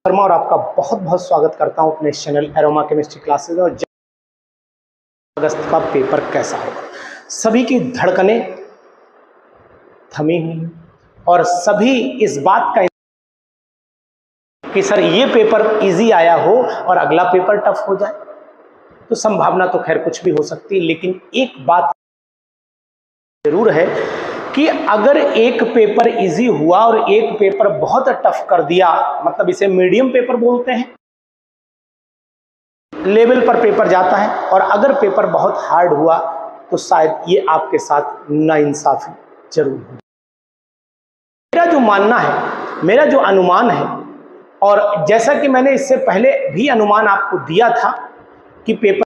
शर्मा और आपका बहुत बहुत स्वागत करता हूं अपने चैनल एरोमा केमिस्ट्री क्लासेस। और अगस्त का पेपर कैसा होगा, सभी की धड़कनें थमी हुई और सभी इस बात का कि सर ये पेपर इजी आया हो और अगला पेपर टफ हो जाए। तो संभावना तो खैर कुछ भी हो सकती है, लेकिन एक बात जरूर है कि अगर एक पेपर इजी हुआ और एक पेपर बहुत टफ कर दिया, मतलब इसे मीडियम पेपर बोलते हैं, लेवल पर पेपर जाता है, और अगर पेपर बहुत हार्ड हुआ तो शायद ये आपके साथ नाइंसाफी जरूर हो। मेरा जो मानना है, मेरा जो अनुमान है, और जैसा कि मैंने इससे पहले भी अनुमान आपको दिया था कि पेपर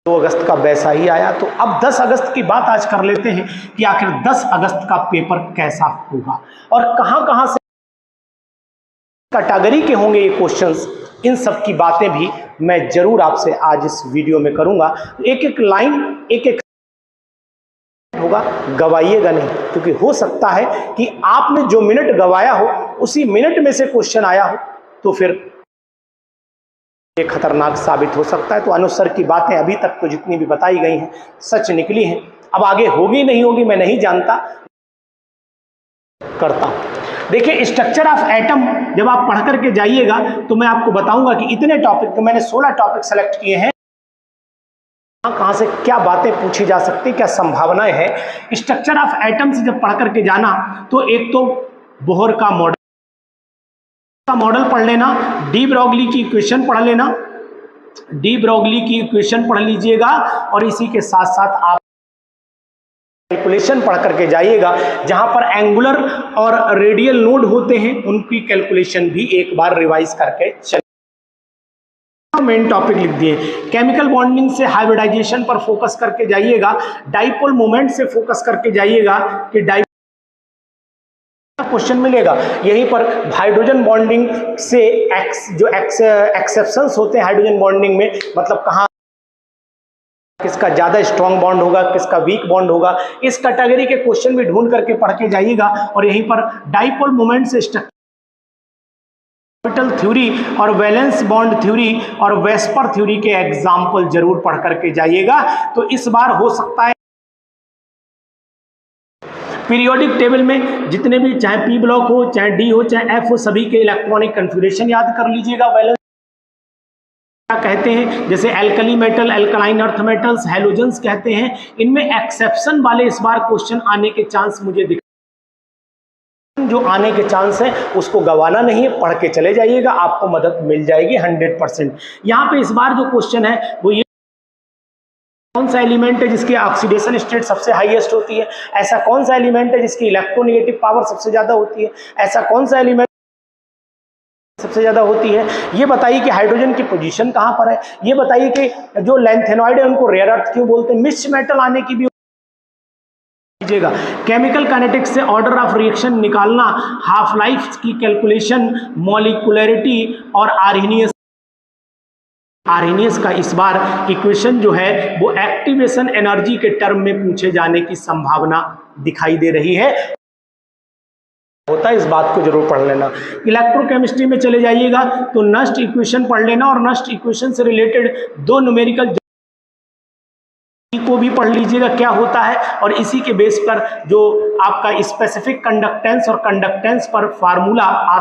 2 अगस्त का वैसा ही आया, तो अब 10 अगस्त की बात आज कर लेते हैं कि आखिर 10 अगस्त का पेपर कैसा होगा और कहां से कैटेगरी के होंगे ये क्वेश्चंस। इन सब की बातें भी मैं जरूर आपसे आज इस वीडियो में करूंगा। एक एक लाइन एक एक होगा, गवाइएगा नहीं, क्योंकि हो सकता है कि आपने जो मिनट गवाया हो उसी मिनट में से क्वेश्चन आया हो, तो फिर ये खतरनाक साबित हो सकता है। तो अनुसर की बातें अभी तक तो जितनी भी बताई गई हैं सच निकली हैं। अब आगे होगी नहीं होगी मैं नहीं जानता, करता हूं। देखिए, स्ट्रक्चर ऑफ एटम जब आप पढ़ करके जाइएगा तो मैं आपको बताऊंगा कि इतने टॉपिक, मैंने 16 टॉपिक सेलेक्ट किए हैं, कहां से क्या बातें पूछी जा सकती, क्या संभावनाएं हैं। स्ट्रक्चर ऑफ एटम से जब पढ़ करके जाना तो एक तो बोहर का मॉडल पढ़ लेना, डी ब्रॉगली की इक्वेशन पढ़ लेना, डी ब्रॉगली की इक्वेशन पढ़ लीजिएगा, और इसी के साथ साथ आप कैलकुलेशन पढ़ करके जाइएगा। जहां पर एंगुलर और रेडियल नोड होते हैं उनकी कैलकुलेशन भी एक बार रिवाइज करके चलिए। मेन टॉपिक लिख दिए, केमिकल बॉन्डिंग से हाइब्रिडाइजेशन पर फोकस करके जाइएगा, डाइपोल मोमेंट से फोकस करके जाइएगा कि क्वेश्चन मिलेगा। यहीं पर हाइड्रोजन बॉन्डिंग से जो एक्सेप्शंस होते हैं हाइड्रोजन बॉन्डिंग में, मतलब कहां किसका ज्यादा स्ट्रॉन्ग बॉन्ड होगा, किसका वीक बॉन्ड होगा, इस कैटेगरी के क्वेश्चन भी ढूंढ करके पढ़ के जाइएगा। और यहीं पर डाइपोल मोमेंट से ऑर्बिटल थ्योरी और वैलेंस बॉन्ड थ्योरी और वेस्पर थ्योरी के एग्जाम्पल जरूर पढ़ करके जाइएगा। तो इस बार हो सकता है पीरियोडिक टेबल में जितने भी, चाहे पी ब्लॉक हो, चाहे डी हो, चाहे एफ हो, सभी के इलेक्ट्रॉनिक कन्फिगरेशन याद कर लीजिएगा। वैलेंस क्या कहते हैं, जैसे alkali metal, alkaline earth metals, halogens कहते हैं। इनमें एक्सेप्शन वाले इस बार क्वेश्चन आने के चांस मुझे दिख, जो आने के चांस है उसको गवाना नहीं है, पढ़ के चले जाइएगा, आपको मदद मिल जाएगी 100%। यहाँ पे इस बार जो क्वेश्चन है वो ये, कौन सा एलिमेंट है जिसकी ऑक्सीडेशन स्टेट सबसे हाईएस्ट होती है, ऐसा कौन सा एलिमेंट है जिसकी इलेक्ट्रोनेगेटिव पावर सबसे ज्यादा होती है, ऐसा कौन सा एलिमेंट सबसे ज्यादा होती है, ये बताइए कि हाइड्रोजन की पोजीशन कहां पर है, ये बताइए कि जो लैंथेनॉइड है उनको रेयर अर्थ क्यों बोलते हैं, मिक्स्ड मेटल आने की भी लीजिएगा। केमिकल काइनेटिक्स से ऑर्डर ऑफ रिएक्शन निकालना, हाफ लाइफ की कैलकुलेशन, मॉलिक्यूलरिटी और आर्हेनियस का इस बार इक्वेशन जो है वो एक्टिवेशन एनर्जी के टर्म में पूछे जाने की संभावना दिखाई दे रही है। होता है, इस बात को जरूर पढ़ लेना। इलेक्ट्रोकेमिस्ट्री में चले जाइएगा तो नस्ट इक्वेशन पढ़ लेना, और नस्ट इक्वेशन से रिलेटेड 2 न्यूमेरिकल को भी पढ़ लीजिएगा क्या होता है, और इसी के बेस पर जो आपका स्पेसिफिक कंडक्टेंस और कंडक्टेंस पर फार्मूला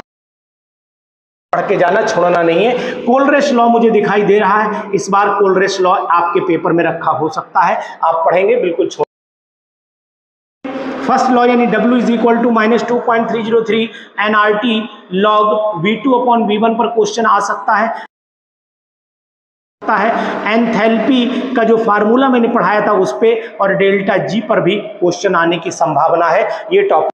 पढ़ के जाना, छोड़ना नहीं है। कोलरेश लॉ मुझे दिखाई दे रहा है, इस बार कोलरेश लॉ आपके पेपर में रखा हो सकता है, आप पढ़ेंगे बिल्कुल छोड़। फर्स्ट लॉ यानी W = -2.303 nRT log V2/V1 पर क्वेश्चन आ सकता है। एंथैल्पी का जो फार्मूला मैंने पढ़ाया था उस पे, और डेल्टा G पर भी क्वेश्चन आने की संभावना है। ये टॉपिक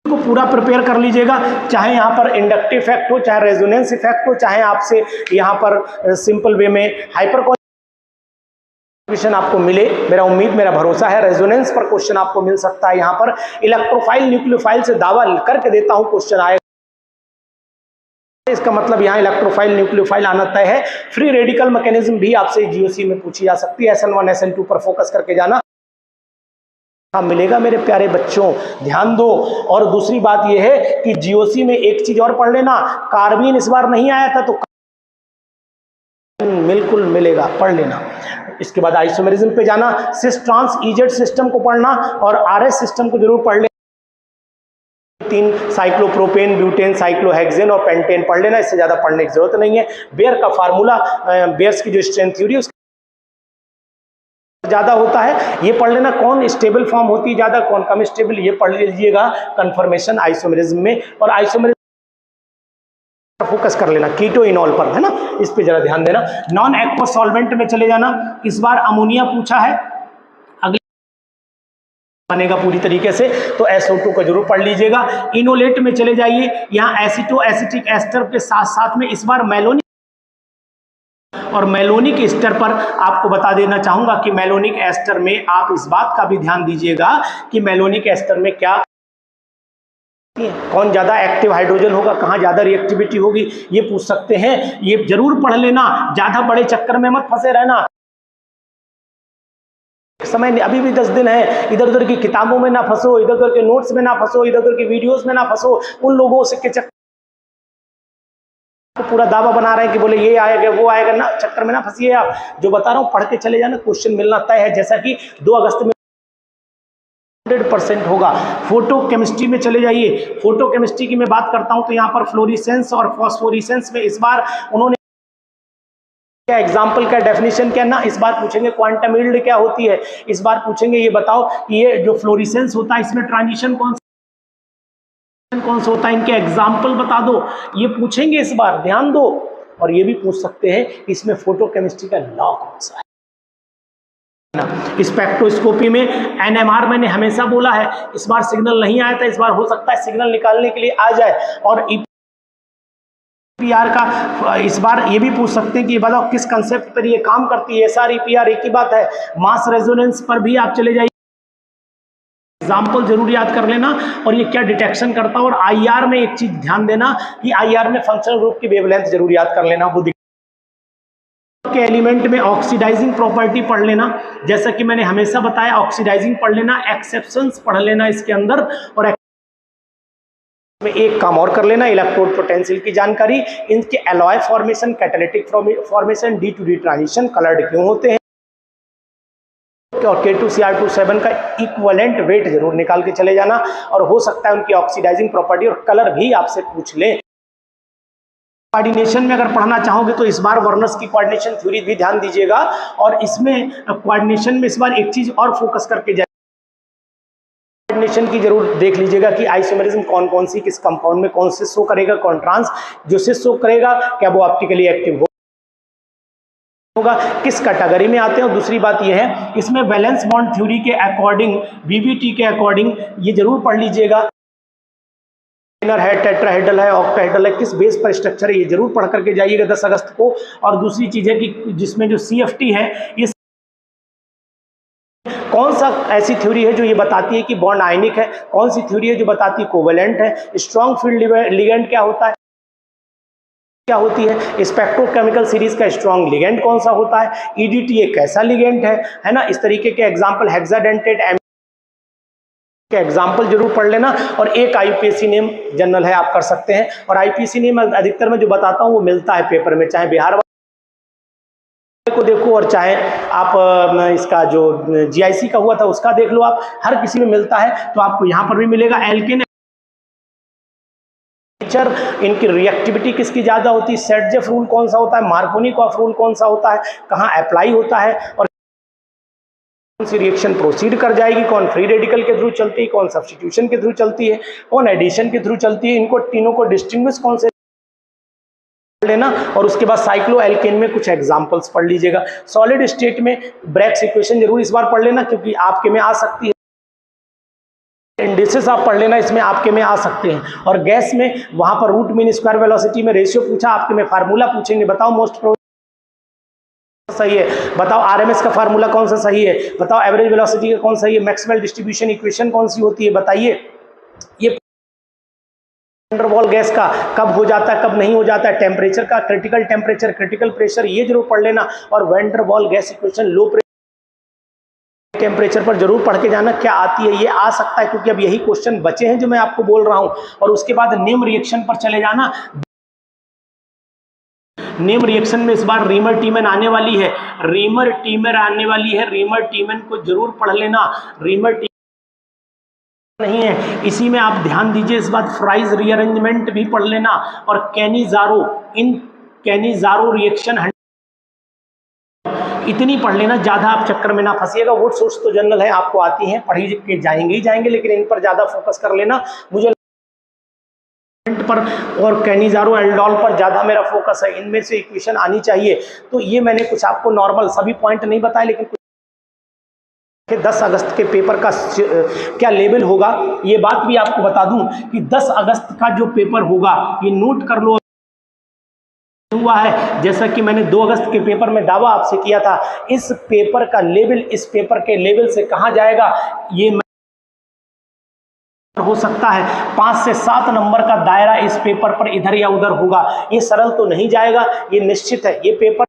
को पूरा प्रिपेयर कर लीजिएगा, चाहे यहाँ पर इंडक्टिव इफेक्ट हो, चाहे रेजोनेंस इफेक्ट हो, चाहे आपसे यहाँ पर सिंपल वे में हाइपर क्वेश्चन आपको मिले, मेरा उम्मीद, मेरा भरोसा है रेजोनेंस पर क्वेश्चन आपको मिल सकता है। यहाँ पर इलेक्ट्रोफाइल न्यूक्लियोफाइल से दावा करके देता हूँ क्वेश्चन आएगा, इसका मतलब यहाँ इलेक्ट्रोफाइल न्यूक्लियोफाइल आना तय है। फ्री रेडिकल मैकेनिज्म भी आपसे जीओसी में पूछी जा सकती है। SN1 SN2 पर फोकस करके जाना। मिलेगा मेरे प्यारे बच्चों, ध्यान दो। और दूसरी बात यह है कि जीओसी में एक चीज और पढ़ लेना, कार्बन इस बार नहीं आया था तो बिल्कुल मिलेगा, पढ़ लेना। इसके बाद आइसोमेरिज्म पे जाना, सिस ट्रांस इजेड सिस्टम को पढ़ना और आरएस सिस्टम को जरूर पढ़ लेना। 3 साइक्लोप्रोपेन, ब्यूटेन, साइक्लोहेक्सेन और पेंटेन पढ़ लेना, इससे ज्यादा पढ़ने की जरूरत नहीं है। बेयर का फार्मूला, बेयर्स की जो स्ट्रेंथ थ्योरी उसका ज्यादा होता है, ये पढ़ लेना। कौन स्टेबल फॉर्म होती है ज्यादा, कौन कम स्टेबल, ये पढ़ लीजिएगा कन्फर्मेशन आइसोमेरिज्म में। और आइसोमेरिज्म फोकस कर लेना कीटो इनॉल पर, है ना, इस पे जरा ध्यान देना। नॉन एक्वस सॉल्वेंट में चले जाना, इस बार अमोनिया पूछा है, अगले बनेगा पूरी तरीके से, तो SO2 को जरूर पढ़ लीजिएगा। इनोलेट में चले जाइए, यहाँ एसिटो एसिटिक एस्टर के साथ साथ में इस बार मेलोनिक और मेलोनिक एस्टर पर आपको बता देना चाहूंगा कि मेलोनिक एस्टर में आप इस बात का भी ध्यान दीजिएगा कि मेलोनिक एस्टर में क्या, कौन ज्यादा एक्टिव हाइड्रोजन होगा, कहां ज्यादा रिएक्टिविटी होगी, ये पूछ सकते हैं, ये जरूर पढ़ लेना। ज्यादा बड़े चक्कर में मत फंसे रहना, समय अभी भी 10 दिन है, इधर उधर की किताबों में ना फंसो, इधर उधर के नोट्स में ना फंसो, इधर उधर की वीडियोस में ना फंसो, उन लोगों से के चक्कर पूरा दावा बना रहे हैं कि बोले ये आएगा वो आएगा, ना चक्कर में ना फंसिए आप। जो बता रहा हूं पढ़ के चले जाना, क्वेश्चन मिलना तय है, जैसा कि 2 अगस्त में 100% होगा। फोटो केमिस्ट्री में चले जाइए, फोटो केमिस्ट्री की मैं बात करता हूं तो यहाँ पर फ्लोरिसेंस और फॉस्फोरिसेंस में इस बार उन्होंने क्या एग्जाम्पल, क्या डेफिनेशन क्या ना, इस बार पूछेंगे क्वांटम यील्ड क्या होती है, इस बार पूछेंगे ये बताओ कि ये जो फ्लोरिसेंस होता है इसमें ट्रांजिशन कौन सा होता है, इनके एग्जाम्पल बता दो, ये पूछेंगे इस बार, ध्यान दो। और ये भी पूछ सकते हैं इसमें फोटोकेमिस्ट्री का लॉ कौन सा है। स्पेक्ट्रोस्कोपी में NMR मैंने हमेशा बोला है, इस बार सिग्नल नहीं आया था, इस बार हो सकता है सिग्नल निकालने के लिए आ जाए। और EPR का इस बार ये भी पूछ सकते हैं कि बताओ किस कंसेप्ट पर ये काम करती है। SR EPR एक ही बात है। मास रेजोनेंस पर भी आप चले जाइए, एग्जाम्पल जरूर याद कर लेना और ये क्या डिटेक्शन करता है। और IR में एक चीज ध्यान देना कि IR में फंक्शनल ग्रुप की वेवलेंथ जरूर याद कर लेना, वो के एलिमेंट में ऑक्सीडाइजिंग प्रॉपर्टी पढ़ लेना, जैसा कि मैंने हमेशा बताया ऑक्सीडाइजिंग पढ़ लेना, एक्सेप्शंस पढ़ लेना इसके अंदर। और में एक काम और कर लेना, इलेक्ट्रोड पोटेंशियल की जानकारी, इनके alloy formation, catalytic formation, D2D transition, coloured क्यों होते हैं, और K2Cr27 का इक्विवेलेंट वेट जरूर निकाल के चले जाना। और हो सकता है उनकी ऑक्सीडाइजिंग प्रॉपर्टी और कलर भी आपसे पूछ लें। कोऑर्डिनेशन में अगर पढ़ना चाहोगे तो इस बार वर्नर्स की कोऑर्डिनेशन थ्योरी भी ध्यान दीजिएगा। और इसमें कोऑर्डिनेशन में इस बार एक चीज और फोकस करके जाए, कोऑर्डिनेशन की जरूर देख लीजिएगा कि आइसोमेरिज्म कौन कौन सी किस कंपाउंड में कौन से शो करेगा, कौन ट्रांस, जो से शो करेगा क्या वो ऑप्टिकली एक्टिव होगा, किस कैटेगरी में आते हैं। और दूसरी बात यह है इसमें वैलेंस बॉन्ड थ्योरी के अकॉर्डिंग, VBT के अकॉर्डिंग ये जरूर पढ़ लीजिएगा, है टेट्राहेड्रल है, ऑक्टाहेड्रल है, किस बेस पर स्ट्रक्चर है, ये जरूर पढ़ करके जाइएगा 10 अगस्त को। और दूसरी चीज है कि जिसमें जो CFT है, ये कौन सा ऐसी थ्योरी है जो ये बताती है कि बॉन्ड आयनिक है, कौन सी थ्योरी है जो बताती है कोवेलेंट है, स्ट्रॉन्ग फील्ड लिगेंड क्या होता है, क्या होती है, स्पेक्ट्रोकेमिकल सीरीज का स्ट्रॉन्ग लिगेंड कौन सा होता है, EDT एक कैसा लिगेंड है ना। इस तरीके के एग्जांपल हेक्साडेंटेट के एग्जाम्पल जरूर पढ़ लेना। और एक IPSC नेम जनरल है, आप कर सकते हैं। और IPSC नेम अधिकतर मैं जो बताता हूँ वो मिलता है पेपर में, चाहे बिहार को देखो और चाहे आप इसका जो GIC का हुआ था उसका देख लो, आप हर किसी में मिलता है, तो आपको यहाँ पर भी मिलेगा। एल्केन इनकी रिएक्टिविटी किसकी ज्यादा होती है, सेटजेफ रूल कौन सा होता है, मार्कोनिकॉफ रूल कौन सा होता है, कहाँ अप्लाई होता है, और कौन सी रिएक्शन प्रोसीड कर जाएगी, कौन फ्री रेडिकल के थ्रू चलती है, कौन सब्स्टिट्यूशन के थ्रू चलती है, कौन एडिशन के थ्रू चलती है, इनको तीनों को डिस्टिंग्विश कौन से लेना। और उसके बाद साइक्लो एल्केन में कुछ एग्जांपल्स पढ़ लीजिएगा। सॉलिड स्टेट में ब्रैग्स इक्वेशन जरूर इस बार पढ़ लेना, क्योंकि आपके में आ सकती है। इंडिसेस आप पढ़ लेना, इसमें आपके में आ सकते हैं। और गैस में वहां पर रूट मीन स्क्वायर वेलोसिटी में रेशियो पूछा, आपके में फार्मूला पूछेंगे, बताओ मोस्ट सही है, बताओ RMS का फार्मूला कौन सा सही है, बताओ एवरेज वेलोसिटी का कौन सही है, मैक्सवेल डिस्ट्रीब्यूशन इक्वेशन कौन सी होती है, बताइए। ये वैन डर वाल गैस का कब हो जाता है, कब नहीं हो जाता है, टेम्परेचर का, क्रिटिकल टेम्परेचर, क्रिटिकल प्रेशर, ये जरूर पढ़ लेना। और वैन डर वाल गैस इक्वेशन, लो टेम्परेचर पर जरूर पढ़ के जाना क्या आती है, ये आ सकता है क्योंकि अब यही क्वेश्चन बचे हैं जो मैं आपको बोल रहा हूं। और उसके बाद नेम रिएक्शन पर चले जाना। नेम रिएक्शन में इस बार रीमर टीमन आने वाली है, रीमर टीमर आने वाली है, रीमर टीमन को जरूर पढ़ लेना। रीमर टीमन नहीं है, इसी में आप ध्यान दीजिए। इस बार फ्राइज रीअरेंजमेंट भी पढ़ लेना और कैनिजारो, इन कैनिजारो रिएक्शन इतनी पढ़ लेना, ज्यादा आप चक्कर में ना फंसिएगा। वुड सोर्स तो जनरल है, आपको आती हैं, पढ़ी के जाएंगे ही जाएंगे, लेकिन इन पर ज्यादा फोकस कर लेना। मुझे पर और कैनिजारो एल्डोल पर ज्यादा मेरा फोकस है, इनमें से इक्वेशन आनी चाहिए। तो ये मैंने कुछ आपको नॉर्मल सभी पॉइंट नहीं बताए, लेकिन कुछ 10 अगस्त के पेपर का क्या लेवल होगा ये बात भी आपको बता दूं कि 10 अगस्त का जो पेपर होगा ये नोट कर लो हुआ है। जैसा कि मैंने 2 अगस्त के पेपर में दावा आपसे किया था, इस पेपर का लेवल इस पेपर के लेवल से कहां जाएगा ये हो सकता है 5 से 7 नंबर का दायरा इस पेपर पर इधर या उधर होगा। ये सरल तो नहीं जाएगा, ये निश्चित है ये पेपर,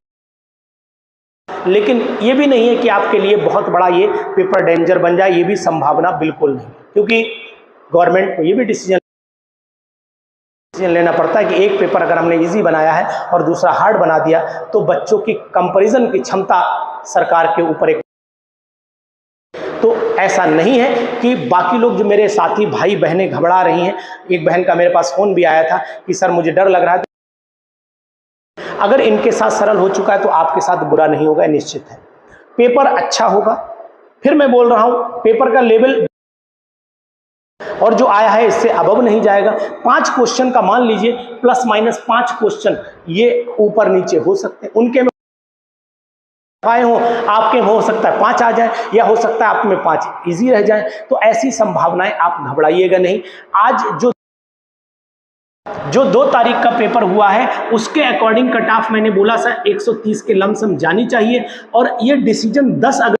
लेकिन ये भी नहीं है कि आपके लिए बहुत बड़ा ये पेपर डेंजर बन जाए, ये भी संभावना बिल्कुल नहीं, क्योंकि गवर्नमेंट को ये भी डिसीजन लेना पड़ता है कि एक पेपर अगर हमने इजी बनाया है और दूसरा हार्ड बना दिया तो बच्चों की कंपैरिजन की क्षमता सरकार के ऊपर एक, तो ऐसा नहीं है कि बाकी लोग जो मेरे साथी भाई बहनें घबरा रही हैं। एक बहन का मेरे पास फोन भी आया था कि सर मुझे डर लग रहा है। अगर इनके साथ सरल हो चुका है तो आपके साथ बुरा नहीं होगा, निश्चित है पेपर अच्छा होगा। फिर मैं बोल रहा हूं पेपर का लेवल और जो आया है इससे अबव नहीं जाएगा। 5 क्वेश्चन का मान लीजिए प्लस माइनस 5 क्वेश्चन ये ऊपर नीचे हो सकते हैं, उनके में आए हो आपके में हो सकता है 5 आ जाए, या हो सकता है आप में 5 इजी रह जाए। तो ऐसी संभावनाएं, आप घबराइएगा नहीं। आज जो 2 तारीख का पेपर हुआ है उसके अकॉर्डिंग कट ऑफ मैंने बोला सर 130 के लमसम जानी चाहिए, और ये डिसीजन 10 अगस्त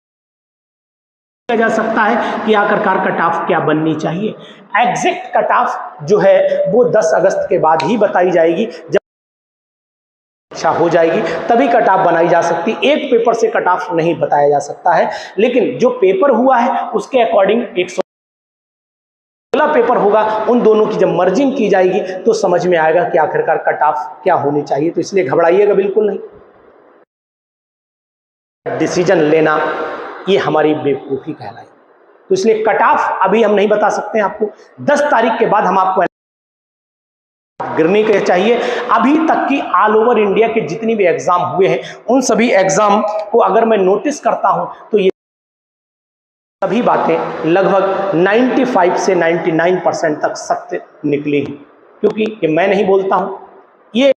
जा सकता है कि आखिरकार कट ऑफ क्या बननी चाहिए। एग्जैक्ट कट ऑफ जो है वो 10 अगस्त के बाद ही बताई जाएगी, जब अच्छा हो जाएगी तभी कट ऑफ बनाई जा सकती। एक पेपर से कट ऑफ नहीं बताया जा सकता है, लेकिन जो पेपर हुआ है उसके अकॉर्डिंग 116 पेपर होगा, उन दोनों की जब मर्जिंग की जाएगी तो समझ में आएगा कि आखिरकार कट ऑफ क्या होनी चाहिए। तो इसलिए घबराइएगा बिल्कुल नहीं। डिसीजन लेना ये हमारी बेवकूफ़ी कहलाई। तो इसलिए कट ऑफ अभी हम नहीं बता सकते हैं आपको, 10 तारीख के बाद हम आपको गिरने के चाहिए। अभी तक की ऑल ओवर इंडिया के जितनी भी एग्जाम हुए हैं उन सभी एग्जाम को अगर मैं नोटिस करता हूं तो ये सभी बातें लगभग 95 से 99% तक सत्य निकली हैं, क्योंकि ये मैं नहीं बोलता हूं, ये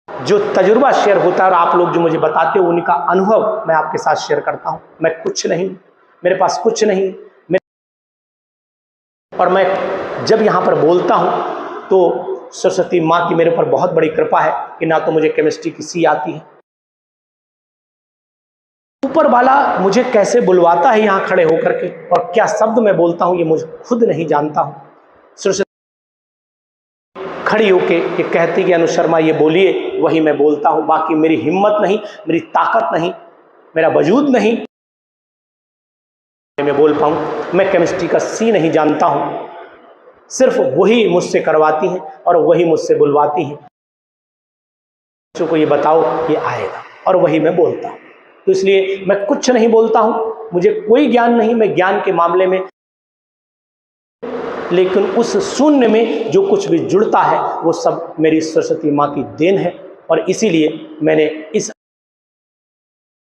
जो तजुर्बा शेयर होता है और आप लोग जो मुझे बताते हो उनका अनुभव मैं आपके साथ शेयर करता हूं। मैं कुछ नहीं, मेरे पास कुछ नहीं, और मैं जब यहां पर बोलता हूं तो सरस्वती माँ की मेरे ऊपर बहुत बड़ी कृपा है कि ना तो मुझे केमिस्ट्री की सी आती है, ऊपर वाला मुझे कैसे बुलवाता है यहाँ खड़े होकर के, और क्या शब्द मैं बोलता हूँ ये मुझे खुद नहीं जानता हूँ। सरस्वती खड़ी होके ये कहती कि अनु शर्मा ये बोलिए, वही मैं बोलता हूँ। बाकी मेरी हिम्मत नहीं, मेरी ताकत नहीं, मेरा वजूद नहीं मैं बोल पाऊँ। मैं केमिस्ट्री का सी नहीं जानता हूँ, सिर्फ वही मुझसे करवाती हैं और वही मुझसे बुलवाती हैं। बच्चों को ये बताओ ये आएगा, और वही मैं बोलता हूँ। तो इसलिए मैं कुछ नहीं बोलता हूँ, मुझे कोई ज्ञान नहीं, मैं ज्ञान के मामले में, लेकिन उस शून्य में जो कुछ भी जुड़ता है वो सब मेरी सरस्वती माँ की देन है। और इसीलिए मैंने इस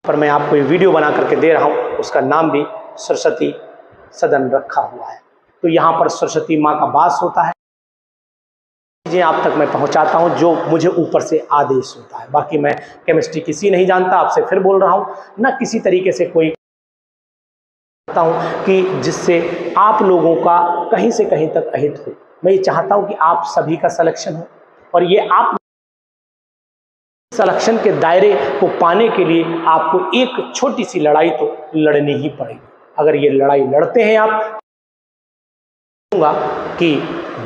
पर मैं आपको ये वीडियो बना करके दे रहा हूँ, उसका नाम भी सरस्वती सदन रखा हुआ है। तो यहाँ पर सरस्वती माँ का वास होता है, चीज़ें आप तक मैं पहुँचाता हूँ जो मुझे ऊपर से आदेश होता है। बाकी मैं केमिस्ट्री किसी नहीं जानता, आपसे फिर बोल रहा हूँ, ना किसी तरीके से कोई चाहता हूँ कि जिससे आप लोगों का कहीं से कहीं तक अहित हो। मैं ये चाहता हूँ कि आप सभी का सिलेक्शन हो, और ये आप सिलेक्शन के दायरे को पाने के लिए आपको एक छोटी सी लड़ाई तो लड़नी ही पड़ेगी। अगर ये लड़ाई लड़ते हैं आप, कि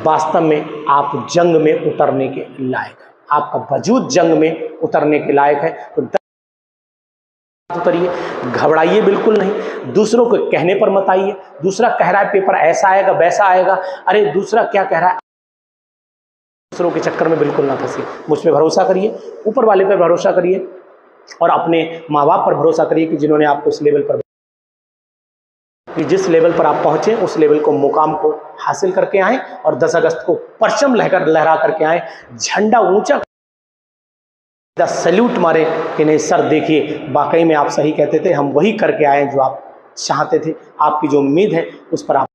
वास्तव में आप जंग में उतरने के लायक है, आपका वजूद जंग में उतरने के लायक है। तो उतरिए, घबराइए बिल्कुल नहीं, दूसरों को कहने पर मत आइए। दूसरा कह रहा है पेपर ऐसा आएगा वैसा आएगा, अरे दूसरा क्या कह रहा है, दूसरों के चक्कर में बिल्कुल ना फंसिए। मुझ पे भरोसा करिए, ऊपर वाले पे भरोसा करिए और अपने माँ बाप पर भरोसा करिए कि जिन्होंने आपको इस लेवल पर, कि जिस लेवल पर आप पहुंचे उस लेवल को, मुकाम को हासिल करके आए और 10 अगस्त को परचम लहरा करके आए, झंडा ऊंचा सैल्यूट मारे कि नहीं सर देखिए वाकई में आप सही कहते थे, हम वही करके आए जो आप चाहते थे, आपकी जो उम्मीद है उस पर आप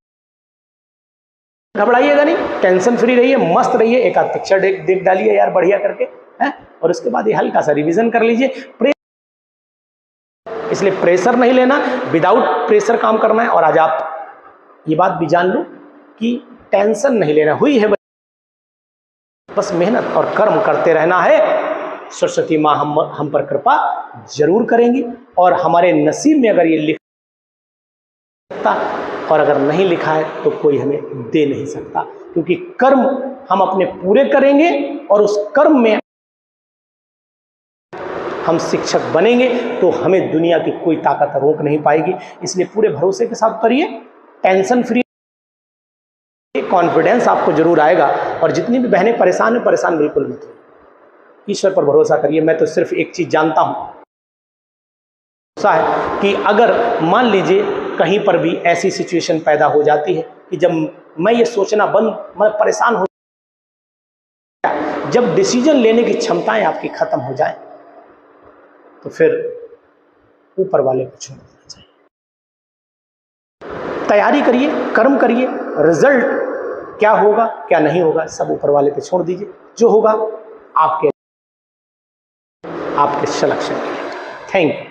घबराइएगा नहीं, टेंशन फ्री रहिए, मस्त रहिए, एक आध पिक्चर देख डालिए यार बढ़िया करके है, और उसके बाद ये हल्का सा रिवीजन कर लीजिए। इसलिए प्रेशर नहीं लेना, विदाउट प्रेशर काम करना है। और आज आप ये बात भी जान लो कि टेंशन नहीं लेना, हुई है बस मेहनत और कर्म करते रहना है, सरस्वती माँ हम पर कृपा जरूर करेंगी। और हमारे नसीब में अगर ये लिखता और अगर नहीं लिखा है तो कोई हमें दे नहीं सकता, क्योंकि कर्म हम अपने पूरे करेंगे और उस कर्म में हम शिक्षक बनेंगे तो हमें दुनिया की कोई ताकत रोक नहीं पाएगी। इसलिए पूरे भरोसे के साथ करिए, टेंशन फ्री, कॉन्फिडेंस आपको जरूर आएगा। और जितनी भी बहनें परेशान हैं, परेशान बिल्कुल मत हो, ईश्वर पर भरोसा करिए। मैं तो सिर्फ एक चीज जानता हूं, है कि अगर मान लीजिए कहीं पर भी ऐसी सिचुएशन पैदा हो जाती है कि जब मैं ये सोचना मैं परेशान हो, जब डिसीजन लेने की क्षमताएं आपकी खत्म हो जाए तो फिर ऊपर वाले को छोड़ देना चाहिए। तैयारी करिए, कर्म करिए, रिजल्ट क्या होगा क्या नहीं होगा सब ऊपर वाले पे छोड़ दीजिए, जो होगा आपके सिलेक्शन के लिए। Thank you.